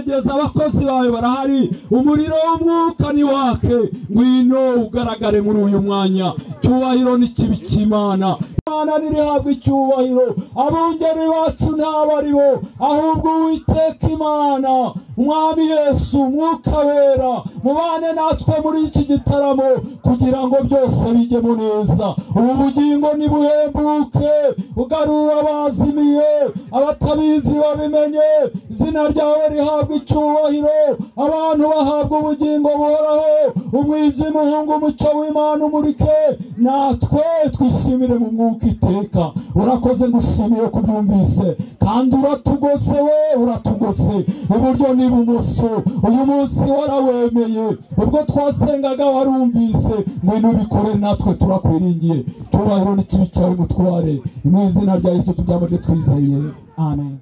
kugeza abakozi bawe barahari umuriro w'umwuka ni wake ngwino ugaragare muri uyu mwanya cyubahiro n'ikibi cy'Imana Imana nirihabwa icyubahiro abungeri bacu ntabari bo ahubwo Uwiteka Imana Umwami Yesu Mwuka Wera mubane natwe muri iki gitaramo kugira ngo byose bijyemo neza ubu bugingo nibuhembuke ugarura abazimiye abatabizi babimenye izina ryawe rihabwa icyubahiro abantu bahabwa ubugingo buhoraho umwijima uhunga umucyo w'Imana umurike natwe twishimire mu mwuka iteka urakoze ngushimiye kubyumvise kandi uratugose uratugose iburyo n'ibumoso uyu munsi warawemeye ubwo twasengaga warumvise ngwino bikore natwe turakwiringiye cyubahiro n'ikibi cyawe mutware mu izina rya Yesu tubyamaje twizeye amen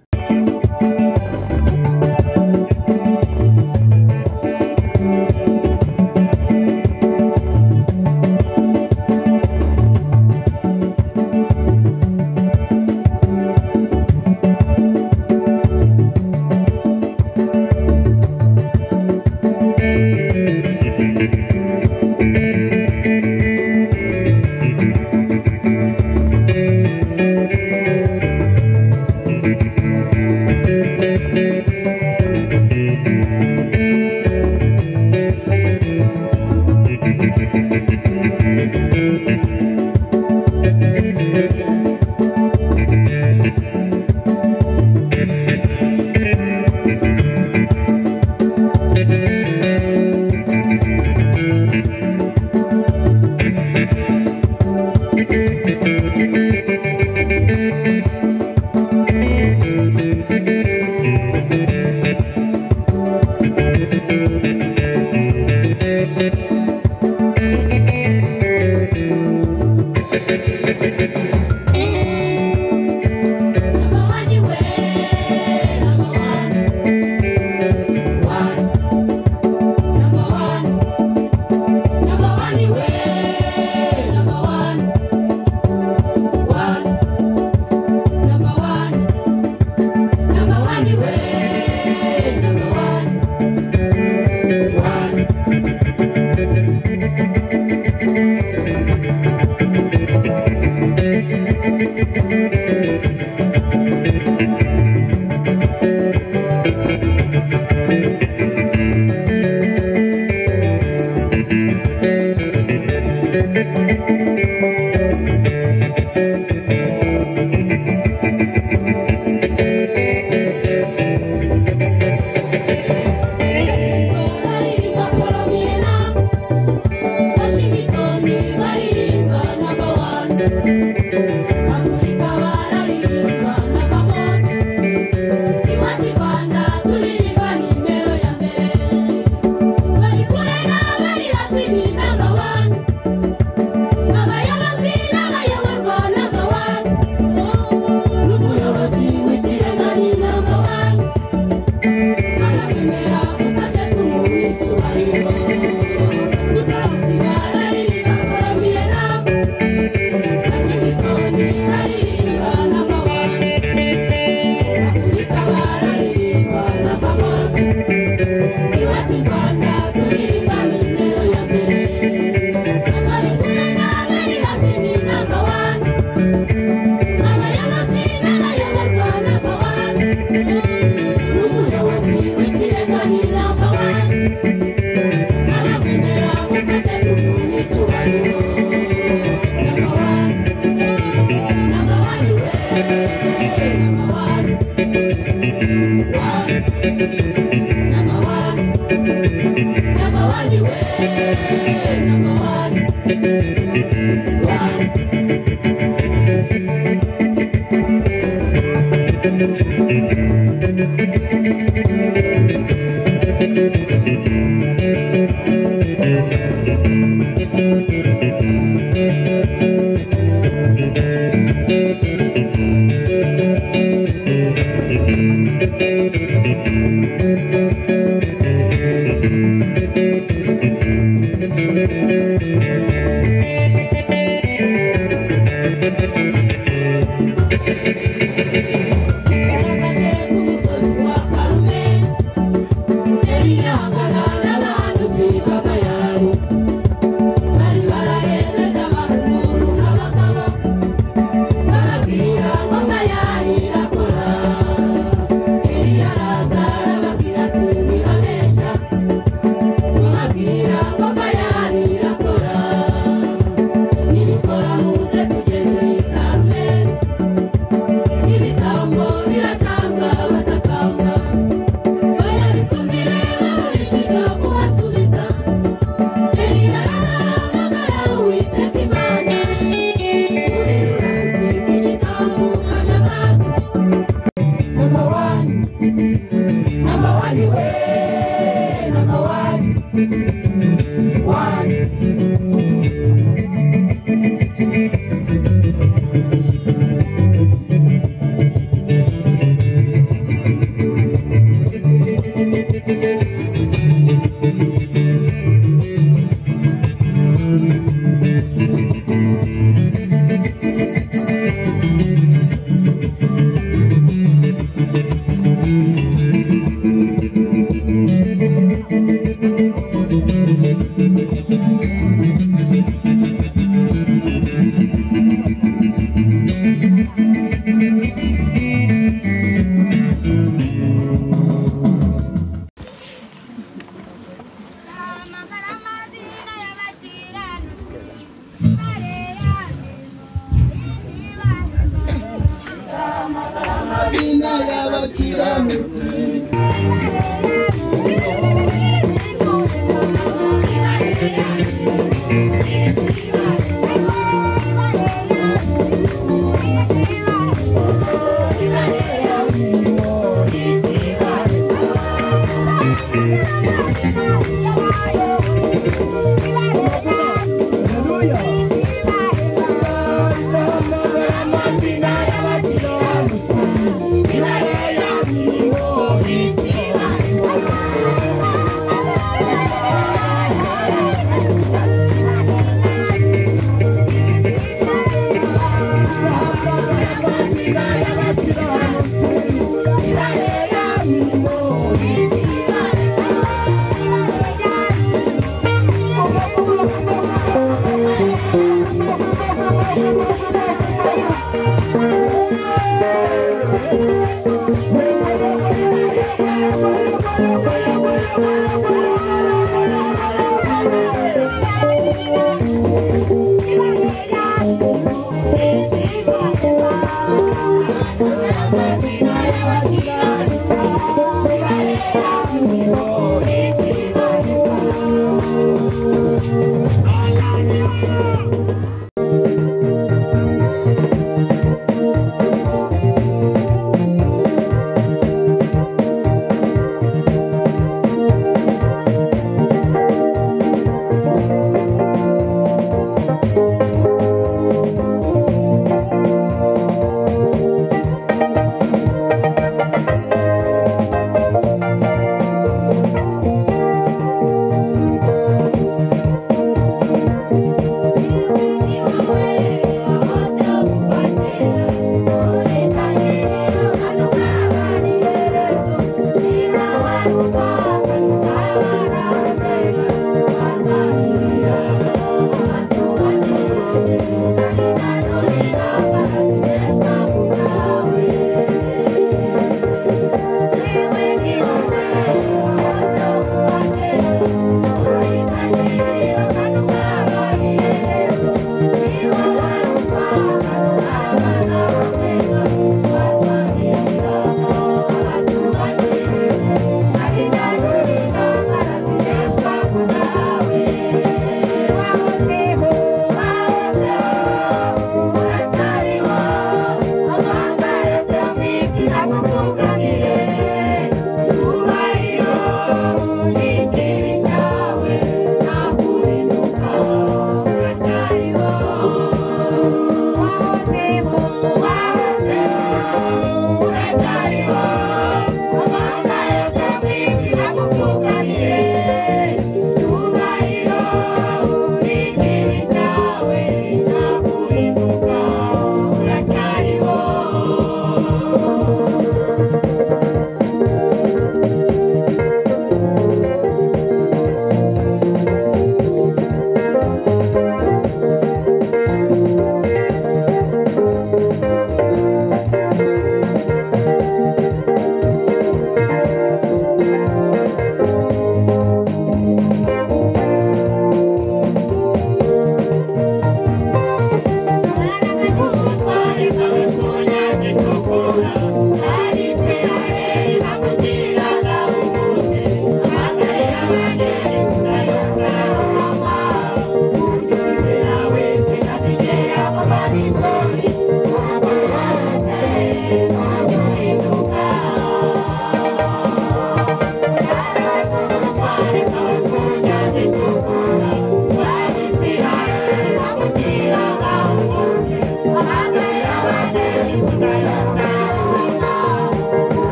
amazina y'abakiranutsi.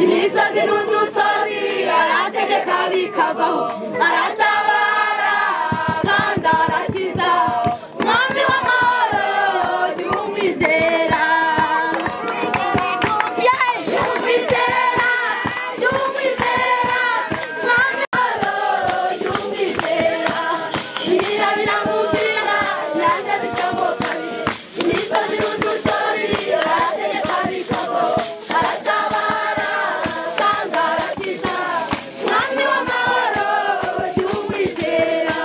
imisozi n'udusozi arategeka bikavaho, aratabara kandi arakiza, mwami w'amahoro jya umwizera, jya umwizera, jya umwizera, mwami w'amahoro jya umwizera, ibirira biramubwira inyanja zicamo kabiri, imisozi n'udusozi arategeka bikavaho, aratabara kandi arakiza, mwami w'amahoro jya umwizera.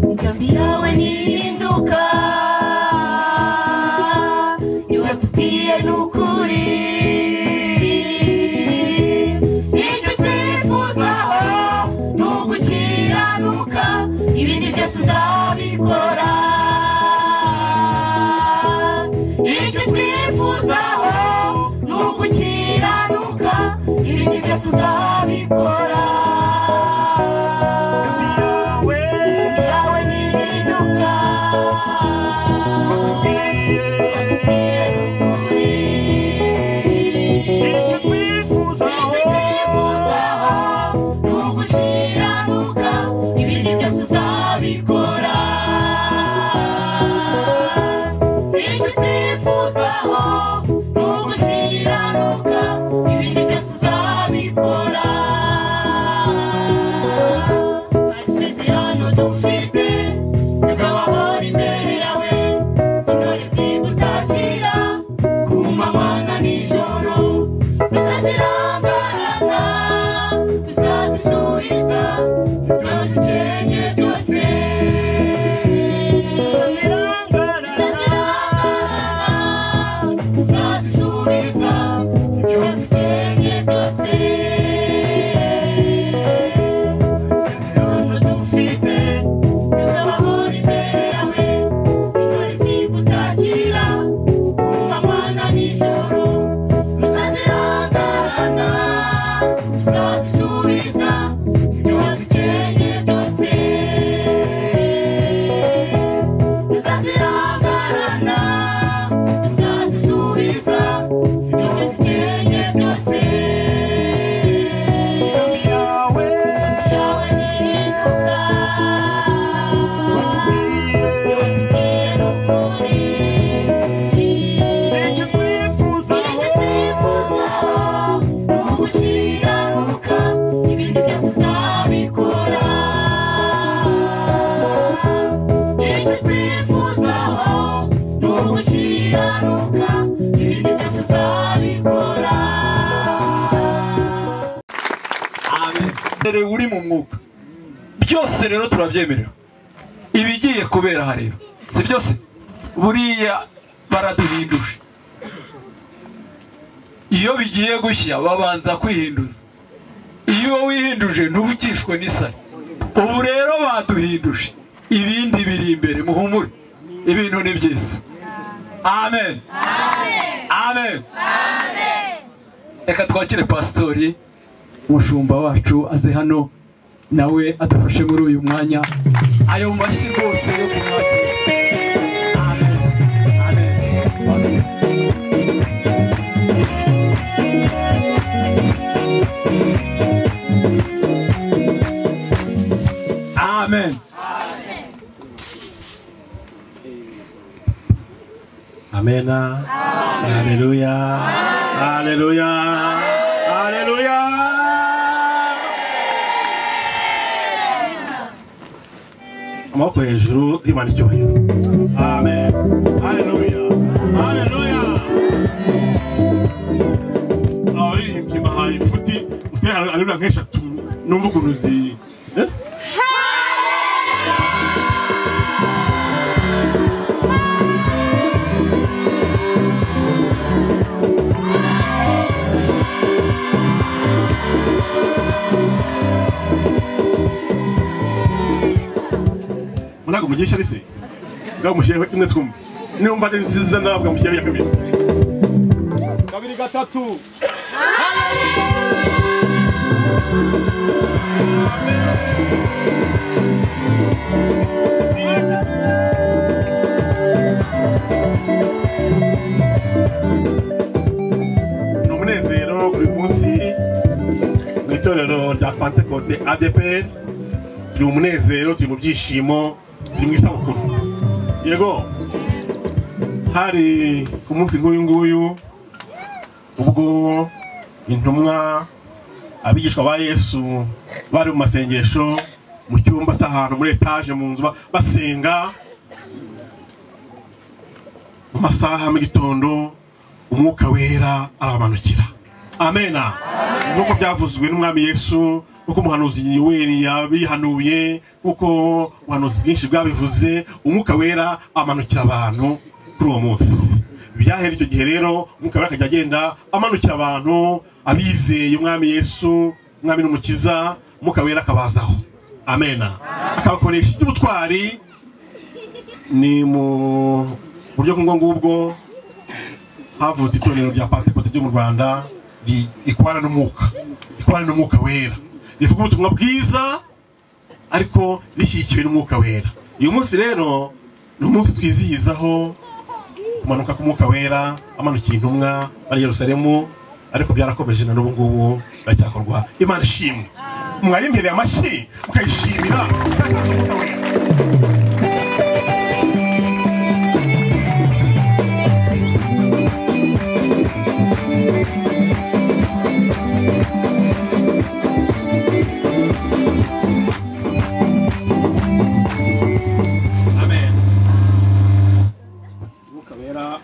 Imigambi yawe ntihinduka, niwe tubwiye n'ukuri, icyo twifuzaho ni ugukiranuka, ibindi byose uzabikora, icyo twifuzaho ni ugukiranuka, ibindi byose uzabikora. uri mu mwuka byose rero turabyemerera ibigiye kubera hariyo si byose buriya baraduhinduje. Iyo bigiye gushya babanza kwihinduza. Iyo wihinduje ntubukishwe n'isari. Ubu rero baduhinduje, ibindi biri imbere, muhumure, ibintu ni byiza. Amen. Amen. Reka twakire pastori umushumba wacu aze hano nawe adafashe muri uyu mwanya ayo mashyi rwose yo kumwakira. Amen. Amen. Amen. Amen. Hallelujah. Hallelujah. Hallelujah. Amaboko hejuru y'Imana icyubahiro. Amen. Hallelujah. Hallelujah. Abaririmbyi bahaye inshuti haleluya nk'eshatu numva ukuntu zi Munago mugisha risi ngaho mushyire imwe twumva niyo mbade nziza nabwo mushyire ya kabiri gatatu. Ni umunezero buri munsi mu itorero rya Pentecote ADPR. Turi umunezero, turi mu byishimo, turi mu isabukuru. Yego hari ku munsi nk'uyu nguyu ubwo intumwa abigishwa ba Yesu bari mu masengesho mu cyumba cy'ahantu muri etage mu nzu basenga mu masaha mu gitondo umwuka wera arabamanukira. Amena. Nuko byavuzwe n'umwami Yesu, uko umuhanuzi Yoweri yabihanuye, uko ubuhanuzi bwinshi bwabivuze, umwuka wera amanukira abantu kuri uwo munsi. Byahera icyo gihe rero umwuka wera akajya agenda amanukira abantu abizeye umwami Yesu, umwami n'umukiza, umwuka wera akabazaho. Amena. Akabakoresha iby'ubutwari. Ni mu buryo ngubwo havutse itorero rya Pentecote ryo mu Rwanda rikorana n'umwuka wera, rivuga ubutumwa bwiza ariko rishyigikiwe n'umwuka wera. Uyu munsi rero ni umunsi twizihizaho kumanuka k'umwuka wera amanukiye intumwa ari Yerusalemu, ariko byarakomeje na n'ubu ngubu biracyakorwa. Imana ishimwe. Mwayimpereye amashyi mukayishimira umwuka wera.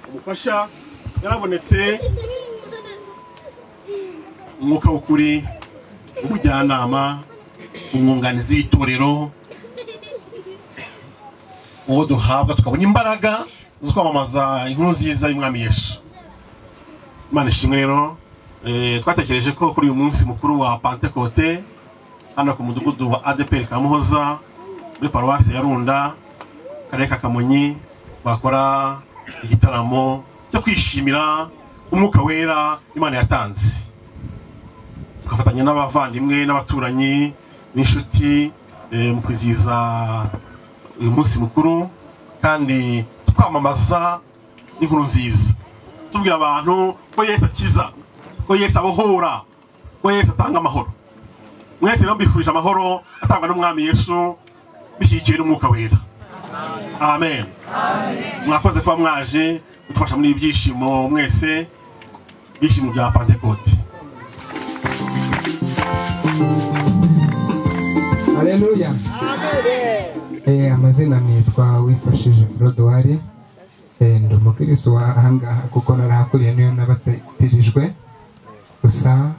Umufasha yarabonetse, umwuka w'ukuri, umujyanama, umwunganizi w'itorero, uwo duhabwa tukabona imbaraga zo kwamamaza inkuru nziza y'umwami Yesu. Imana ishimwe rero. Twatekereje ko kuri uyu munsi mukuru wa Pentecote hano ku mudugudu wa ADPR Kamuhoza muri paruwasi ya Runda, karere ka Kamonyi, bakora igitaramo cyo kwishimira umwuka wera Imana yatanze. Tugafatanya n'abavandimwe n'abaturanyi n'inshuti mu kwizihiza uyu munsi mukuru, kandi twamamaza inkuru nziza, tubwira abantu ko Yesu akiza, ko Yesu abohora, ko Yesu atanga amahoro. Mwese rero mbifurije amahoro atangwa n'umwami Yesu bishyigikiwe n'umwuka wera. Amen. Mwakoze kuba mwaje gutufasha muri ibyishimo mwese, ibyishimo bya Pentecote. Haleluya. Amazina nitwa Wifashije Frodouari. Ndi umukristo wa ahangaha kuko narahakuriye niyo nabatirijwe, gusa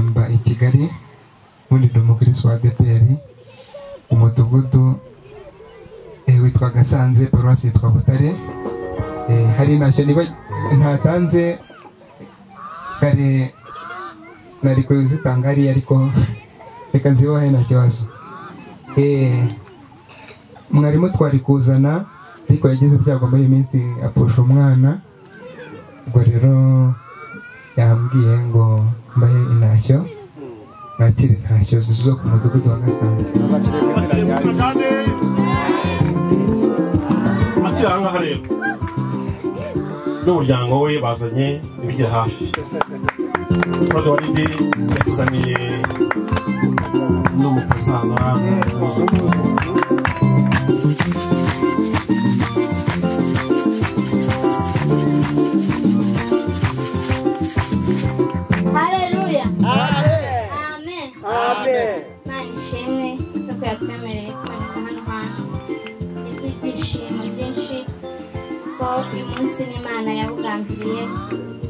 mba i Kigali, ubundi ndi umukristo wa ADPR umudugudu witwa Gasanze, paruwasi yitwa Butare, hari ntacyo niba ntatanze kare nari kuzitanga hariya ariko reka nzibahe nta kibazo. Mwarimu twari kuzana ariko yagize ibyago muri iyi minsi apfusha umwana, ubwo rero yambwiye ngo mbahe intashyo, mwakire intashyo zo ku mudugudu wa Gasanze. Ahangaha rero n'umuryango we bazanye ibijya hafi. Claude Walidi yatuzaniye n'umukazana Haleluya. Amen. Amen. Imana ishimwe kuko yatwemereye kuboneka hano hantu. Ibyishimo byinshi ko uyu munsi n'Imana yawugambiriye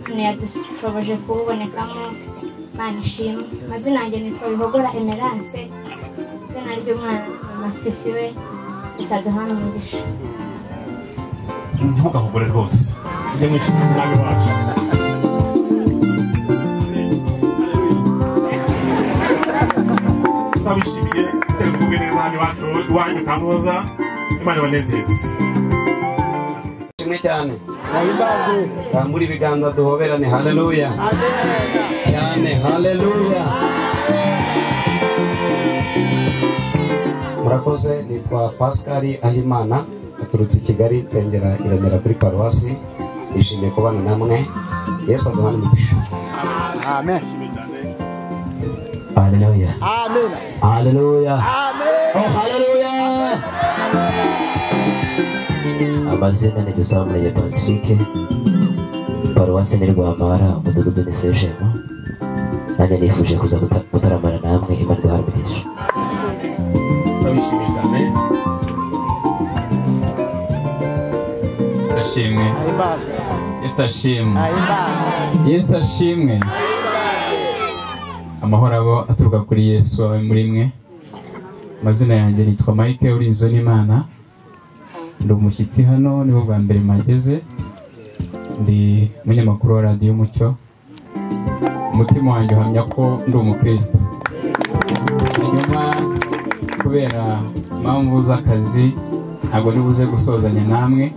none yadushoboje kuwubonekamo. Imana ishimwe. Amazina yanjye nitwa Bihogora Emerance, izina ry'umwana Masifiwe Isaduhana Umugisha. ntimugahogore rwose, ujye mwishimira umwami wacu. Twabishimiye gutera umugwe neza hano iwacu iwanyu Kamuhoza. Imana ibanezeze. Kimwe cyane muri ibiganza duhoberane. Haleluya cyane, haleluya. Murakoze. Nitwa Pascal Ahimana, aturutse i Kigali, nsengera i Remera kuri paruwasi. Nishimiye kubana namwe. Yesu aduhane umugisha. Amen. Haleluya, Amen. haleluya, Amen. oh haleluya. Amazina ni Dusamureye Pacifique, paruwasi ni Rwampara, umudugudu ni Sejemu. Nanjye nifuje kuza gutaramana namwe. Imana iduhane umugisha. Twabishimiye cyane. Ashimwe. Yesu ashimwe. Yesu ashimwe. Amahoro abo aturuka kuri Yesu abe muri mwe. Amazina yanjye nitwa Mike Urinzo n'Imana. Ndi umushyitsi hano, nibo bwa mbere mageze. Ndi umunyamakuru wa Radio Umucyo. Umutima wanjye uhamya ko ndi umukristo. Hanyuma kubera impamvu z'akazi ntabwo nibuze gusozanya namwe,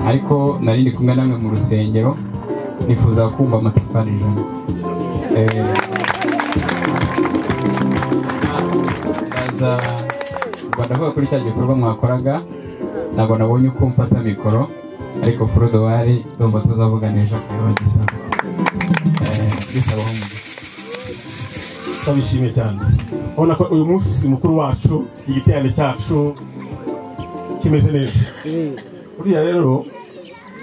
ariko nari ndi kumwe namwe mu rusengero nifuza kumva amatafari ijana. Ndavuga kuri cya gikorwa mwakoraga, ntabwo nabonye uko mfata mikoro, ariko Frodowari ndumva tuzavuganisha kubibagezaho. Bisaba ho Twabishimiye cyane. Ubona ko uyu munsi mukuru wacu, igiterane cyacu kimeze neza. Buriya rero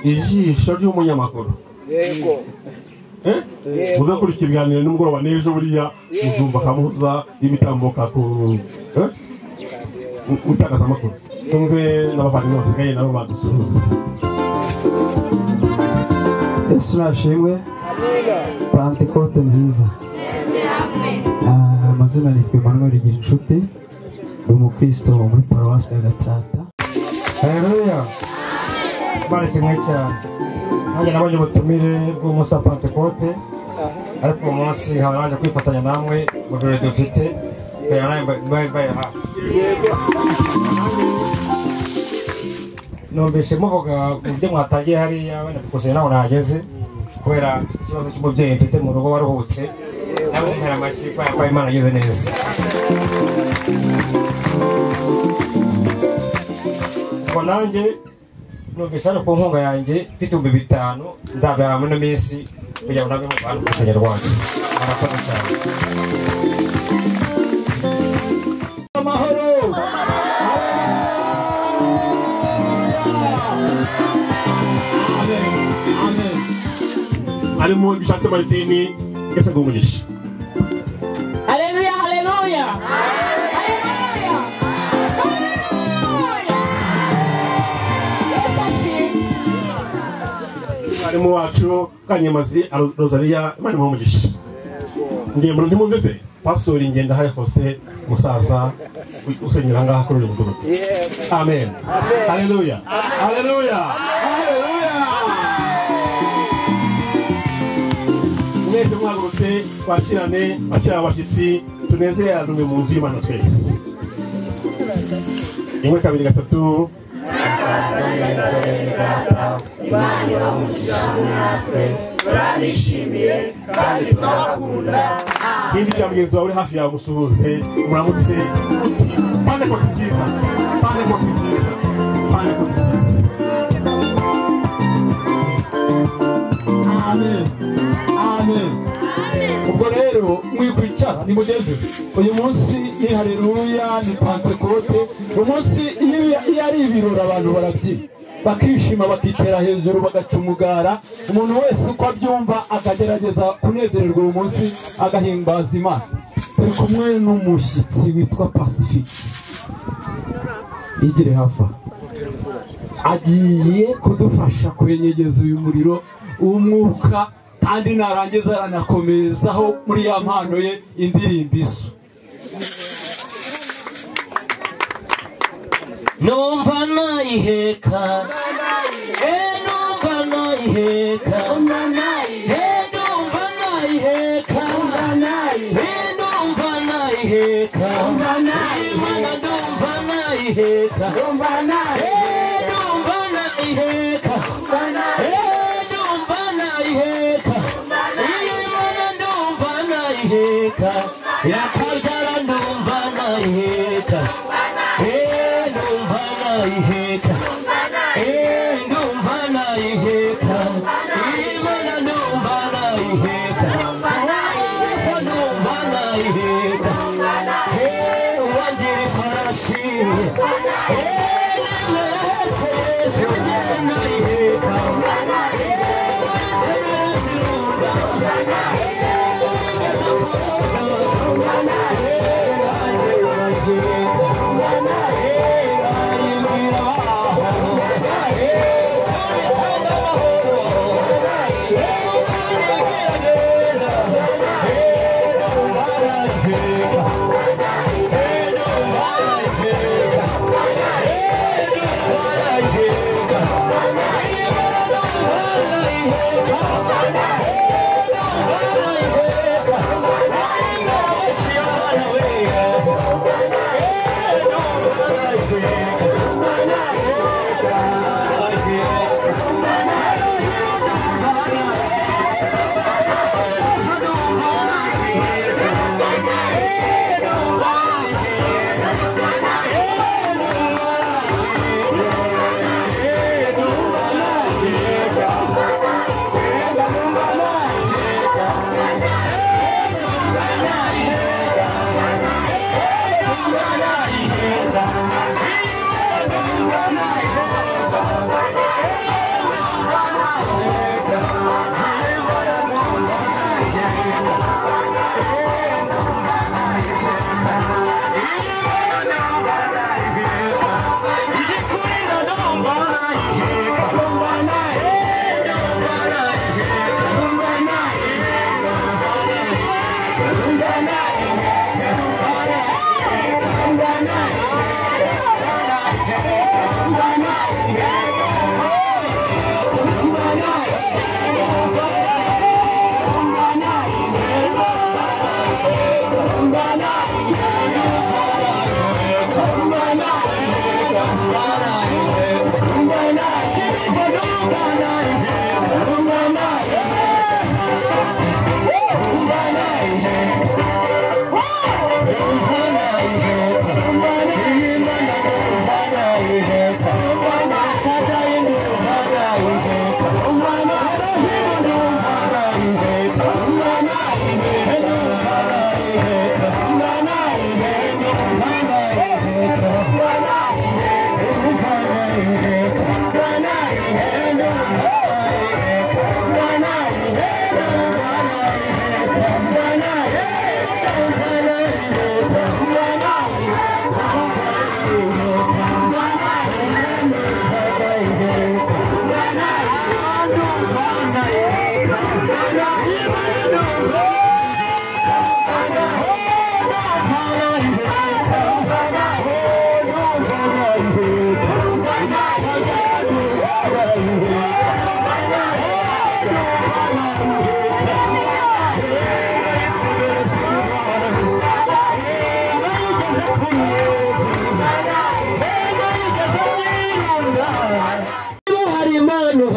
ijisho ry'umunyamakuru. Yego. Muzakurikira ibiganiro nimugoroba n'ejo buriya muzumva Kamuhoza imitambuka ku itangazamakuru. Tumve n'abavandimwe basigaye nabo badusuhuza. Yesu nashimwe. Pentecote nziza. Amazina nitwa Emmanuel Ngirinshuti, ndi umukristo muri paruwasi ya Gatsata. Haleluya. Imana ishimwe cyane. Nanjye nabonye ubutumire bw'umunsi wa Pentecote, ariko uyu munsi nkaba naje kwifatanya namwe mu birori dufite, kugira ngo mbaye hafi. Numvise muvuga ibyo mwatangiye hariya, wenda kukusanya naho nahageze, kubera ikibazo cy'umubyeyi mfite mu rugo waruhutse, nabo mpera amashyi ko Imana ageze neza. Ubwo nanjye numvise hano ku nkunga yanjye mfite 5,000 nzabiha muri ino minsi kugira ngo nabe mu bantu ku Kinyarwanda. Murakoze cyane. Amahoro. Amen. Harimo ibishatse Martini, ese ngo umugisha. Haleluya, haleluya. Harimo wacu Kanyemazi Rosalia, Imana imuhe umugisha. Ngiye mu ndimumvise Pastor Ngendahaye Faustin umusaza usenyera ngaha kuri uyu mudugudu. Amen. Haleluya. Haleluya. Haleluya. Mwese mwagurutse twakirane bakira abashyitsi tunezerane mu nzu y'Imana twese. Imwe kabiri gatatu. Imana ibamugisha natwe turabishimiye kandi turabakunda. Hindi cya mugenzi wawe uri hafi yawe musuhuze muramutse uti Pentecote nziza, Pentecote nziza, Pentecote nziza. Amen. Amen. Ubwo rero mwikwicara ni mugende. Uyu munsi ni haleluya, ni Pentecote. Uyu munsi iyo ari ibirori abantu barabyina bakishima bakitera hejuru bagacumugara. Umuntu wese uko abyumva akagerageza kunezererwa uyu munsi agahimbaza Imana. Turi kumwe n'umushyitsi witwa Pacifique. Igire hafa agiye kudufasha kwenyegeza uyu muriro w'umwuka, kandi narangiza aranakomezaho muri ya mpano ye indirimbo isu. Numva nayiheka, numva nayiheka, numva nayiheka, numva nayiheka, numva nayiheka, numva nayiheka, numva nayiheka, yakajara numva nayiheka, numva nayiheka, numva nayiheka, Imana numva nayiheka, numva nayiheka, wangira ifarashi, Yeah.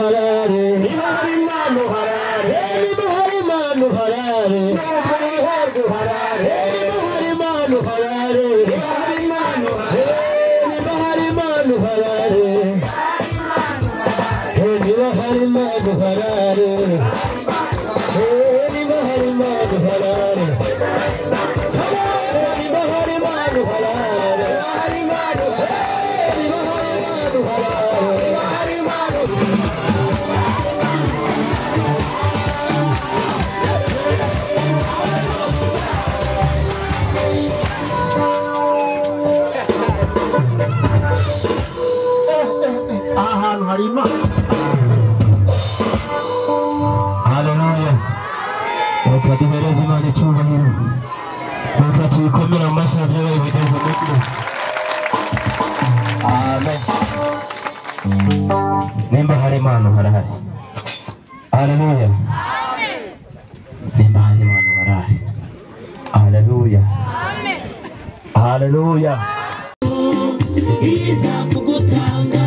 harare niba hari impano harare niba hari impano harare niba hari harare niba hari impano harare niba hari impano harare niba hari impano harare niba hari impano harare niba hari impano harare ahantu hari imana. Haleluya. Reka duhereze Imana icyubahiro. Reka tuyikomere amashyi byabaye bigeze muri. Amen. Nimba hari impano harahari. Haleluya. Amen. Nimba hari impano harahari. Haleluya. Amen. Haleluya. Iza kugutanga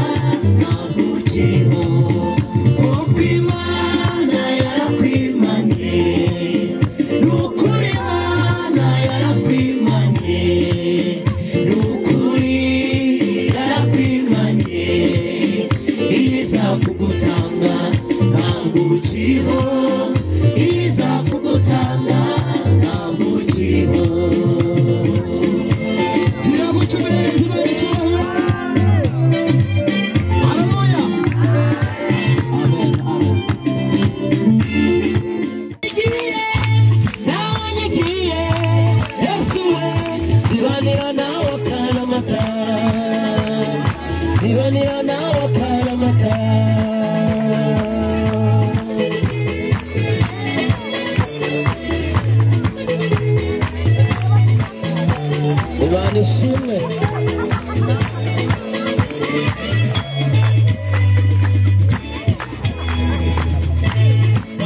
nabukiho kuko Imana yarakwimanye n'ukuri Imana yarakwimanye n'ukuri yarakwimanye iza kugutanga nabukiho iza kugutanga nabukiho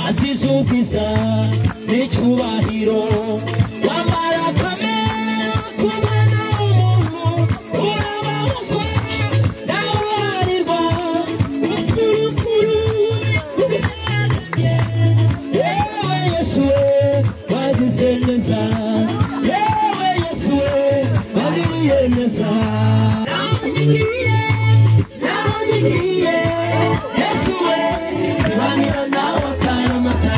Azizukiza n'icyubahiro wambara kamera ku mwana w'umuntu urababazwa nawe warirwa ukurukuru yewe Yesu we wagize neza yewe Yesu we wagiriye neza nawe Yesu we kibanira nawe akaramata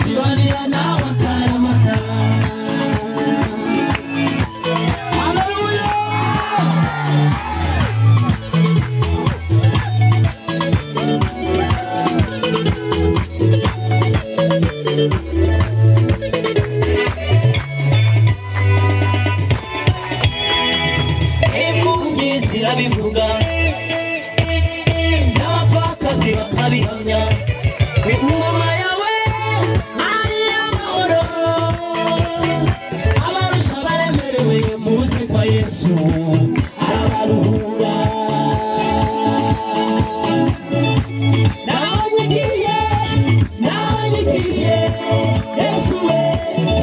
kibanira nawe akaramata. Haleluya. Impunzi zirabivuga n'abapfakazi bakabihamya ingoma yawe ari amahoro abarusha baremerewe muze kwa Yesu arabaruhura nabanyigiye Yesu we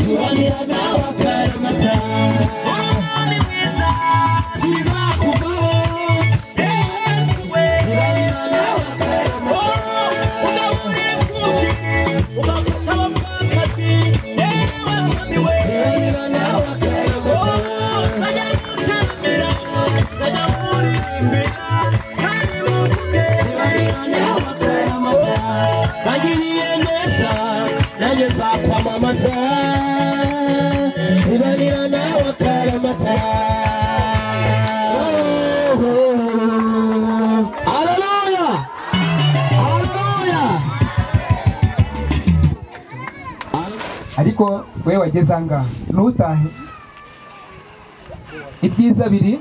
tubanira nawe akaramata umwami mwiza sizakuvaho Yesu we tubanira nawe akaramata ugabura imfubyi ugafasha abapfakazi yewe mwami we tubanira nawe akaramata bajya gutasira bajya kuririmbira kandi muvuge tubanira nawe akaramata bagiriye neza nanjye nzakwamamaza tubanira nawe akaramata. Haleluya. Haleluya. ariko we wageze angaha ntutahe ibyiza biri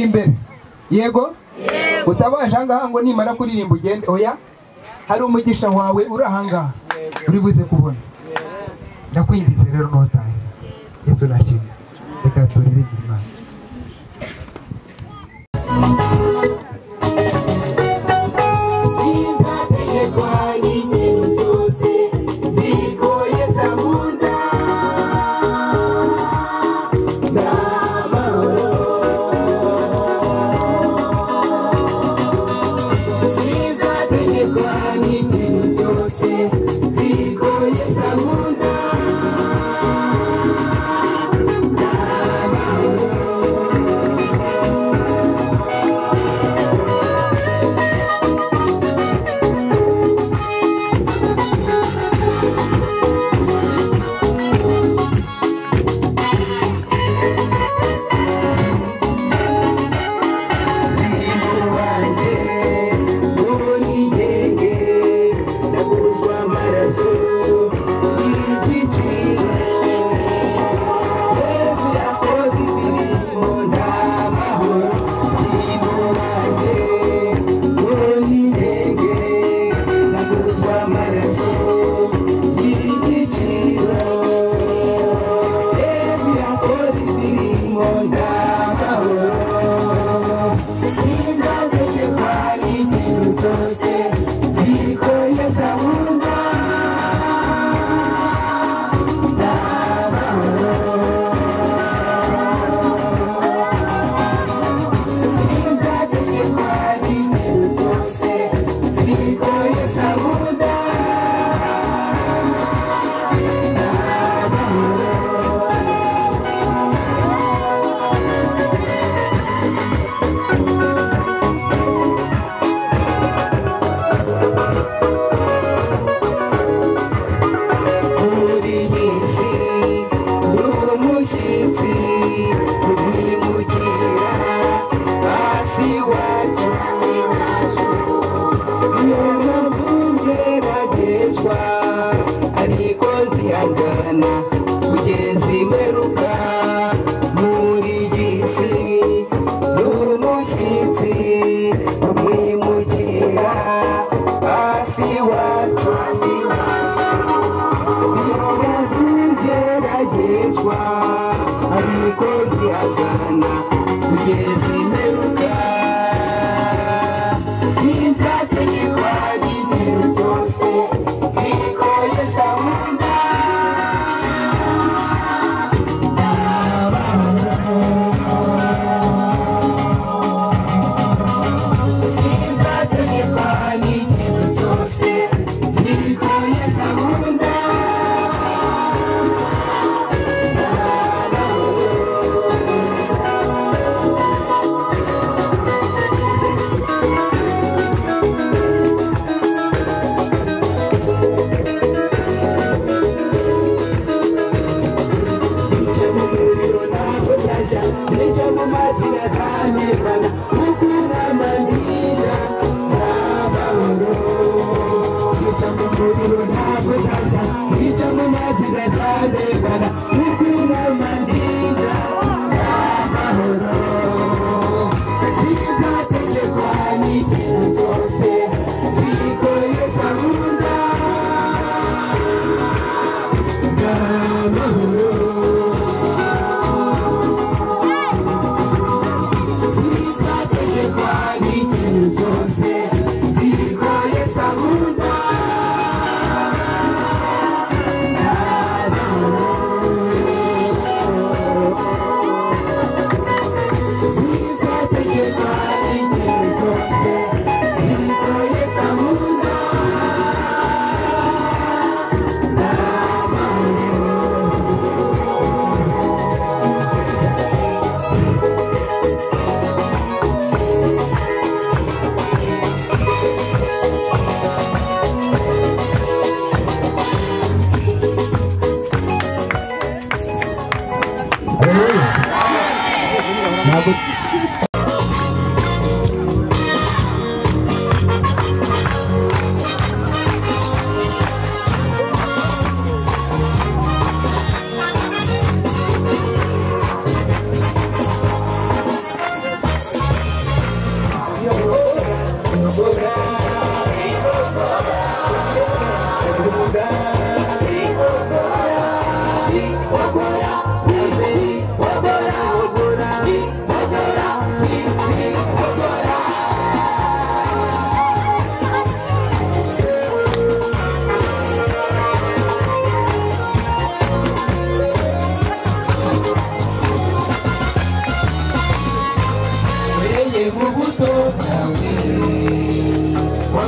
imbere yego utabaje angaha ngo nimara kuririmba ugende oya hari umugisha wawe uri ahangaha uri buze kubona ndakwinginze rero ntutahe Yesu nashimye reka turirimbire Imana. Bye.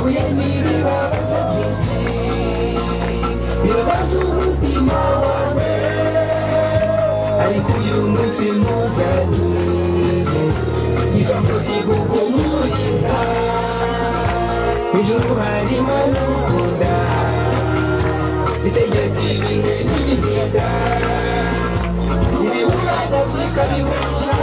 nahuye n'ibibazo byinshi birabaza umutima wawe ariko uyu munsi ntuzanire ijambo riguhumuriza ijuru harimo n'ukunda itegeko ibihe n'ibihinda ibiburana bikabihusha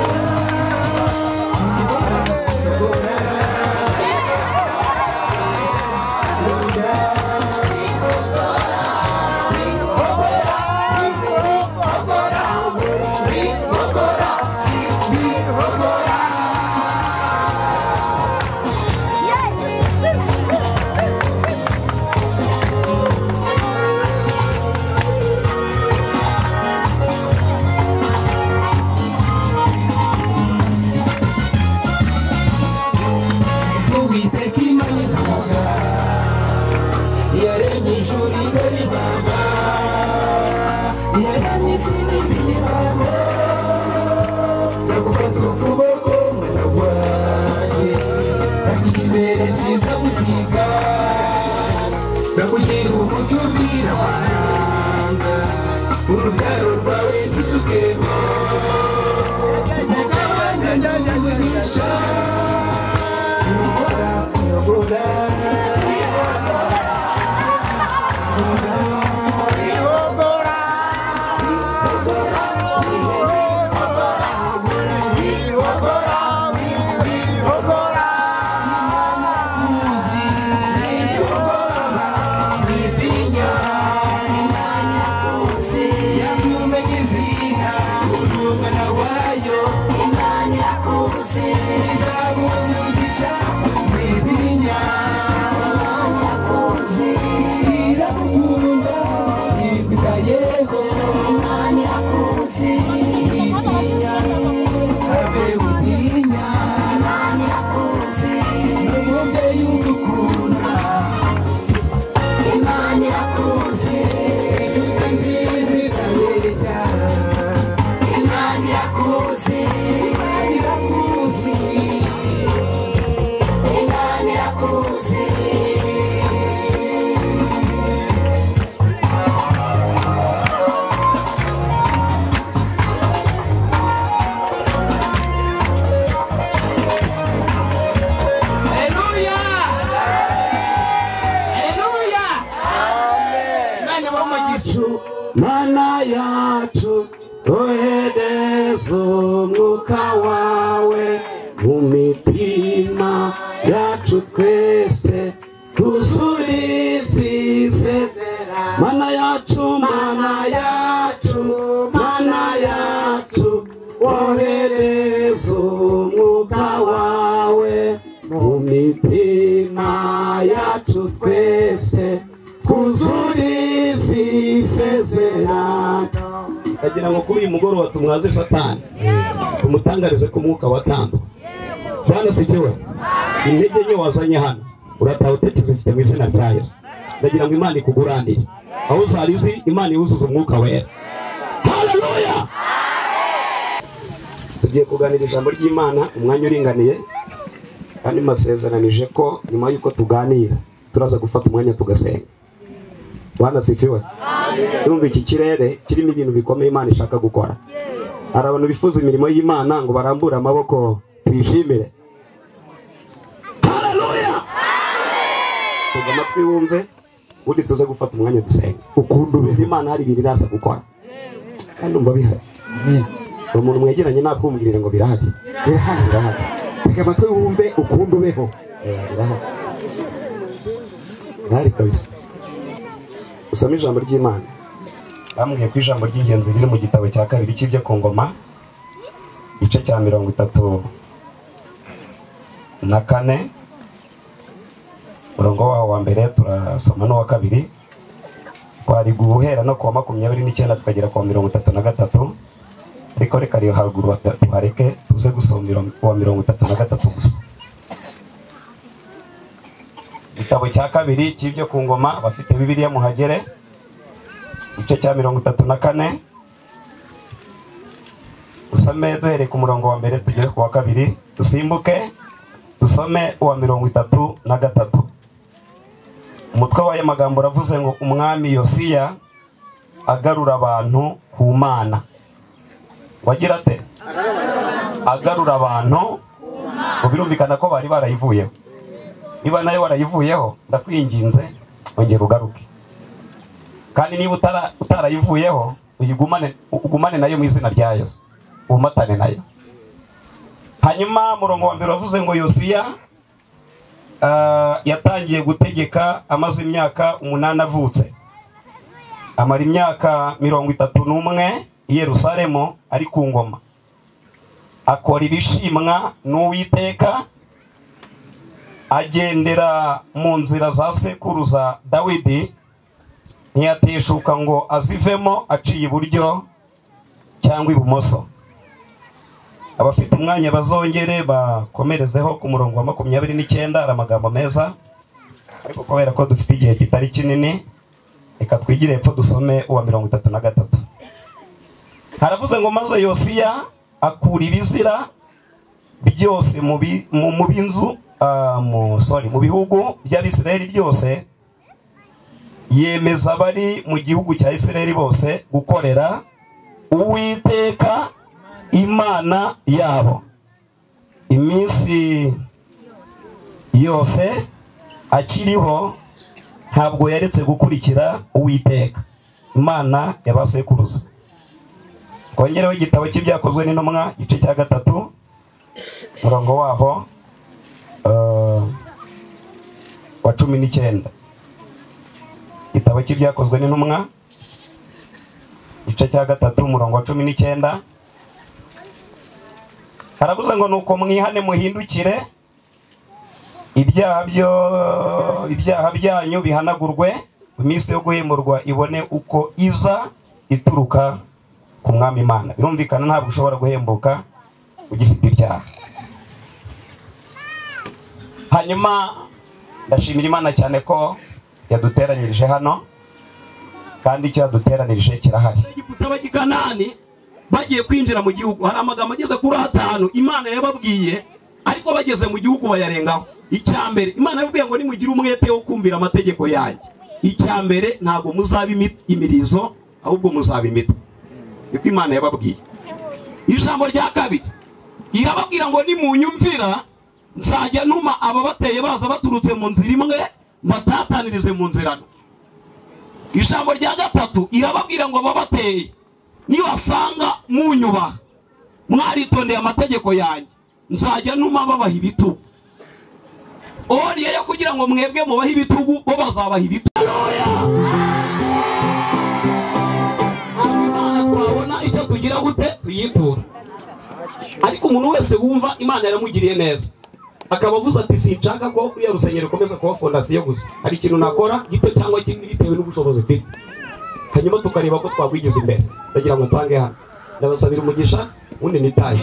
Nakugira umuco uzira amahanga urubyaro rwawe ntisukemo umugabane ndagurisha uyobora uyobora Mana yacu ohereza umwuka wawe mu mitima yacu twese tuzurizize Mana yacu Mana yacu Mana yacu ohereza umwuka wawe mu mitima yacu twese agira ngo kuri uyu mugoroba tumwaze Satani tumutangarize ko umwuka watanzwe bana sikiwe intege nke wazanye hano urataha utekeze mu izina rya Yesu ndagira ngo Imana ikuguranire aho uzarizi Imana yuzuza umwuka wera haleluya tugiye kuganira ijambo ry'Imana umwanya uringaniye kandi masezeranije ko nyuma yuko tuganira turaza gufata umwanya tugasenga bana sifiwe yumva iki kirere kirimo ibintu bikomeye Imana ishaka gukora hari abantu bifuza imirimo y'Imana ngo barambure amaboko twishimire haleluya tuga amatwi wumve undi tuze gufata umwanya dusenga ukundu Imana hari ibintu iraza gukora kandi umva bihari umuntu mwegeranye nakumbwirire ngo birahari birahari tuga amatwi wumve ukundu beho birahari kabisa usome ijambo ry'Imana bambwiye ko ijambo ry'ingenzi riri mu gitabo cya kabiri cy'ibyo ku ngoma igice cya 34 murongo waho wa mbere turasoma n'uwa kabiri twari guhera no kuwa 29 tukagera kuwa 33 ariko reka riyo haruguru tuhareke tuze gusoma kuwa 33 gusa igitabo cya kabiri cy'ibyo ku ngoma bafite Bibiliya muhagere igice cya 34 usome duhere ku murongo wa mbere tugere ku wa kabiri dusimbuke dusome uwa 33 umutwe w'aya magambo uravuze ngo umwami Yosiya agarura abantu ku Mana. Wagira ate? Agarura abantu, birumvikana ko bari barayivuyeho. Niba nayo warayivuyeho, ndakwinginze ongera ugaruke. Kandi niba utarayivuyeho, ugumane nayo mu izina rya Yesu, umatane nayo. Hanyuma murongo wa mbere wavuze ngo Yosiya yatangiye gutegeka amaze imyaka 8 avutse. Amara imyaka 31 i Yerusalemu ari ku ngoma. Akora ibishimwa n'Uwiteka, agendera mu nzira za sekuruza Dawidi, ntiyateshuka ngo azivemo aciye iburyo cyangwa ibumoso. Abafite umwanya bazongere bakomerezeho ku murongo wa 29, ari amagambo meza, ariko kubera ko dufite igihe kitari kinini, reka twigire epfo dusome uwa 33. Haravuze ngo maze Yosiya akura ibizira byose mu bihugu by'Abisirayeli byose, yemeza bari mu gihugu cya Isirayeli bose gukorera Uwiteka Imana yabo. Iminsi yose akiriho ntabwo yaretse gukurikira Uwiteka Imana y'abasekuruza. Kongereho igitabo cy'ibyakozwe n'intumwa igice cya 3 murongo waho wa 19. Igitabo cy'ibyakozwe n'intumwa igice cya 3 murongo wa 19. Haravuze ngo nuko mwihane muhindukire, ibyaha byanyu bihanagurwe, iminsi yo guhemurwa ibone uko iza ituruka ku mwami Imana. Birumvikana ntabwo ushobora guhembuka ugifite ibyaha. Hanyuma ndashimira Imana cyane ko yaduteranyirije hano, kandi icyo yaduteranirije kirahari. Egiputa bagikanani bagiye kwinjira mu gihugu, hari amagambo ageze kuri 5 Imana yababwiye, ariko bageze mu gihugu bayarengaho. Icyambere Imana yababwiye ngo nimugire umwete wo kumvira amategeko yanjye. Icyambere ntabwo muzaba imirizo, ahubwo muzaba imito. Niko Imana yababwiye. Ijambo rya kabiri irababwira ngo nimunyumvira nzajya ntuma ababateye baza baturutse mu nzira imwe, batatanirize mu nzira. Ijambo rya gatatu irababwira ngo ababateye nibasanga munyubaha, mwaritondeye amategeko yanjye, nzajya ntuma babaha ibitugu. Oriya yo kugira ngo mwebwe mubahe ibitugu, bo bazabaha ibitugu. Imana twabona icyo tugira gute tuyitura. Ariko umuntu wese wumva Imana yaramugiriye neza, akaba avuze ati sinshaka ko ya rusengero komeza kuba fondasiyo gusa, hari ikintu nakora gito cyangwa kinini bitewe n'ubushobozi mfite, hanyuma tukareba ko twagwigiza imbere. Ndagira ngo nsange hano, ndabasabira umugisha undi nitaye.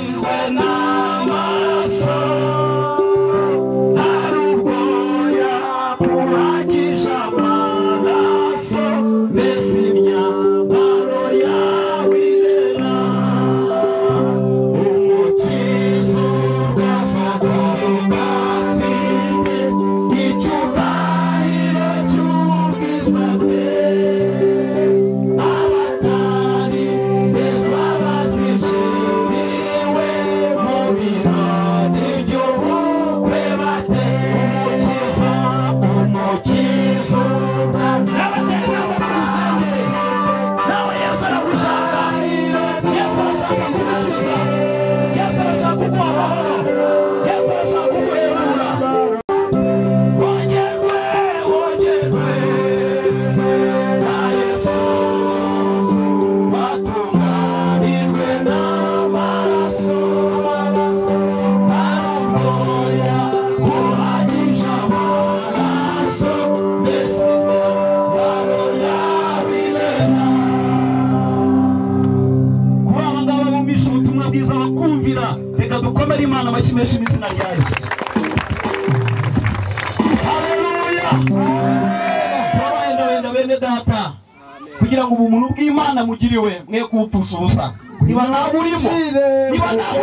Kugira ngo ubumuntu bw'Imana mugiriwe mwe kupfusha ubusa. Niba nawe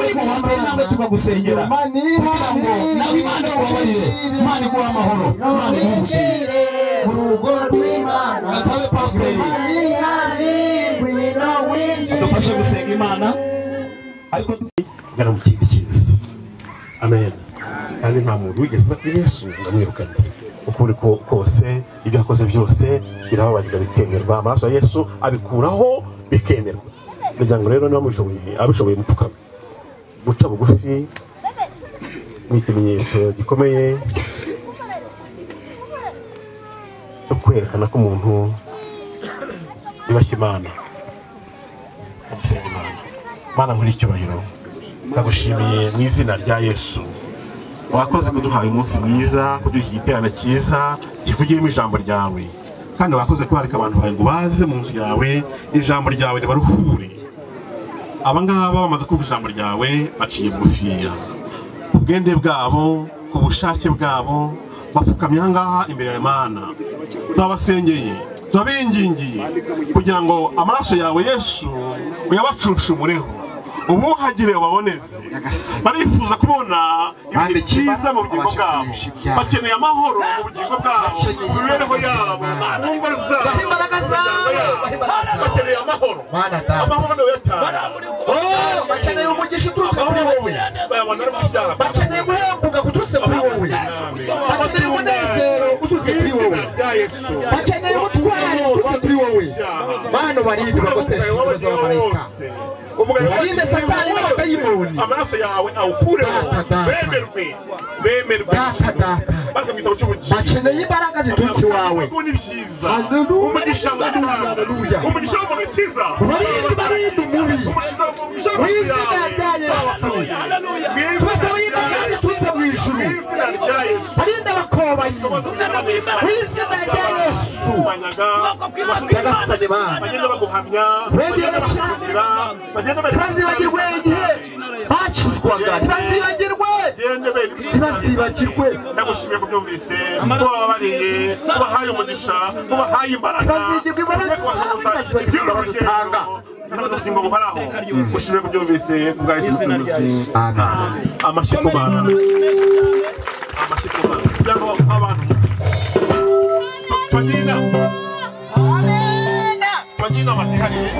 urimo wambaye namwe tukagusengera kugira ngo nawe Imana kubabarire, Imana iguha amahoro, Imana iguhe Gatabe pasiteri adufashe gusenga Imana ariko gana mu kindi cyiza. Amen. Kandi nta muntu wigeze aza kuri Yesu ngo amwirukane. Ukuri kose ibyo yakoze byose birababarira bikemerwa. Amaraso ya Yesu abikuraho bikemerwa. Kugira ngo rero niba abishoboye mupfukame guca bugufi ni ikimenyetso gikomeye cyo kwerekana ko umuntu yubashye Imana. Agisenga Imana. Mana muri icyubahiro ndagushimiye mu izina rya Yesu. Wakoze kuduhaye umunsi mwiza, kuduha igiterane cyiza kivugiyemo ijambo ryawe, kandi wakoze kubareka abantu bawe ngo baze mu nzu yawe ijambo ryawe ribaruhure. Aba ngaba bamaze kumva ijambo ryawe baciye bugufiya ku bwende bwabo, ku bushake bwabo, bapfukamye aha ngaha imbere ya Mana. Twabasengeye, twabingingiye kugira ngo amaraso yawe Yesu uyabacuncumureho, ubuhagire ubaboneze. Barifuza kubona ibihe byiza mu bugingo bwabo, bakeneye amahoro mu bugingo bwabo, mu mibereho yabo, mu ngo zabo, bakeneye amahoro. Amahoro yatanga, bakeneye umugisha uturutse kuri wowe, bakeneye guhembuka guturutse kuri wowe, bakeneye umunezero uturutse kuri wowe, bakeneye ubutwari uturutse kuri wowe. Bano barindwi bagotesha ibibazo b'abamarayika, barinde Satani n'abadayimoni. Amaraso yawe awukureho, bemerwe bakamwita ubucubuki. Bakeneye imbaraga ziturutse iwawe. Umugisha umugisha w'umukiza, barinde umubi mu izina rya Yesu. Tubasaba imbaraga ziturutse mu ijuru, barinde abakobanyi mu izina rya Yesu. Nyagasani Mana, wegera cyane, ntibazibagirwe igihe bacizwaga, ntibazibagirwe. Ndagushimiye kubyumvise, ko wababariye, ko bahaye umugisha, ko bahaye imbaraga, ntibazigirwe imbabazi utanga. ubugingo buhoraho. Gushimiye kubyumvise kubwa Yesu Kristo. Amashyi ku Mana, amashyi ku Mana, kugira ngo abantu bagenda bagenda bazihariye.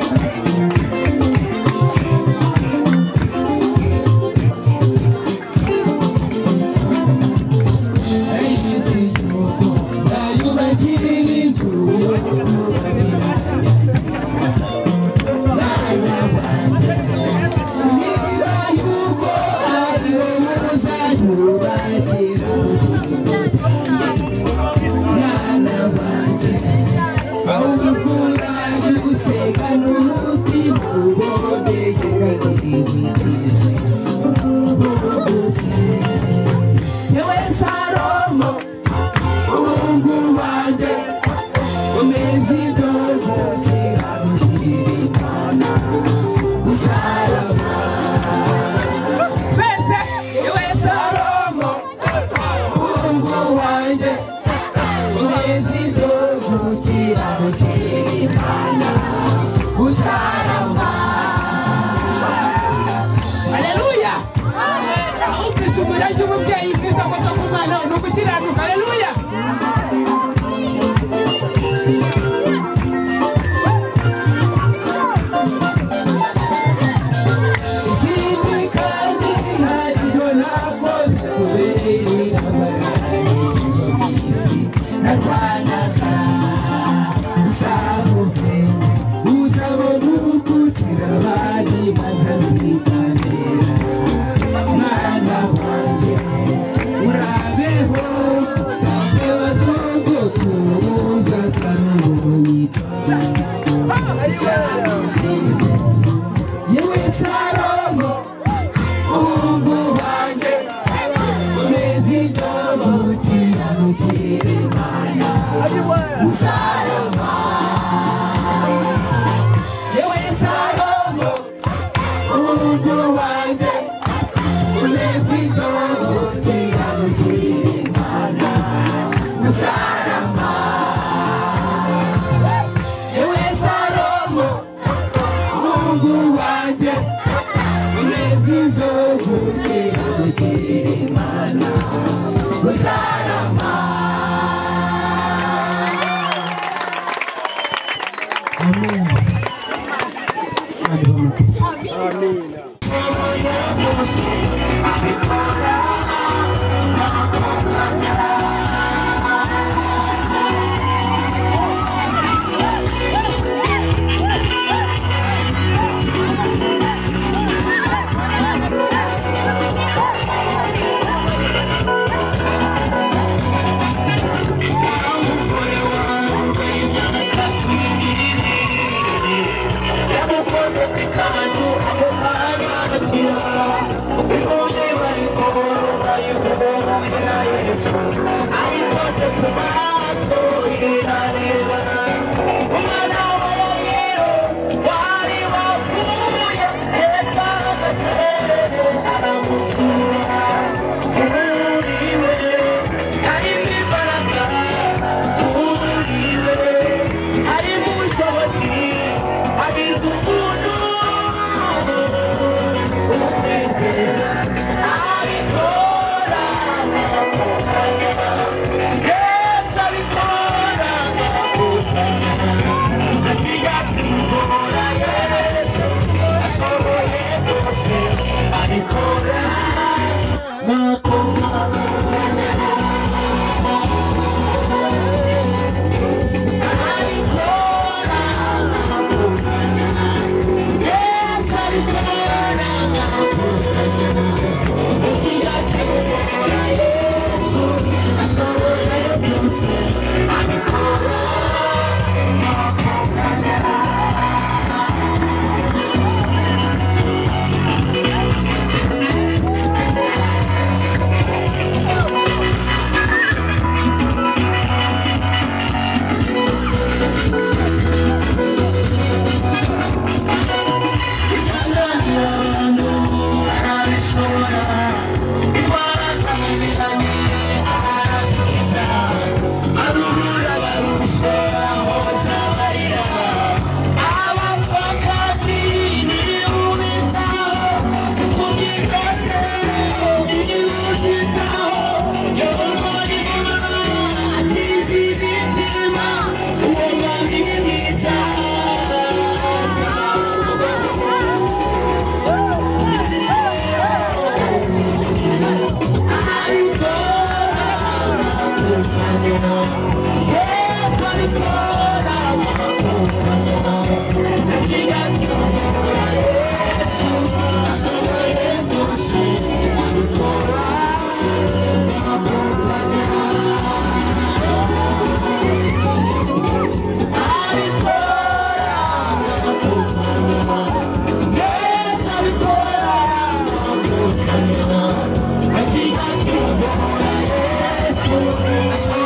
Yes,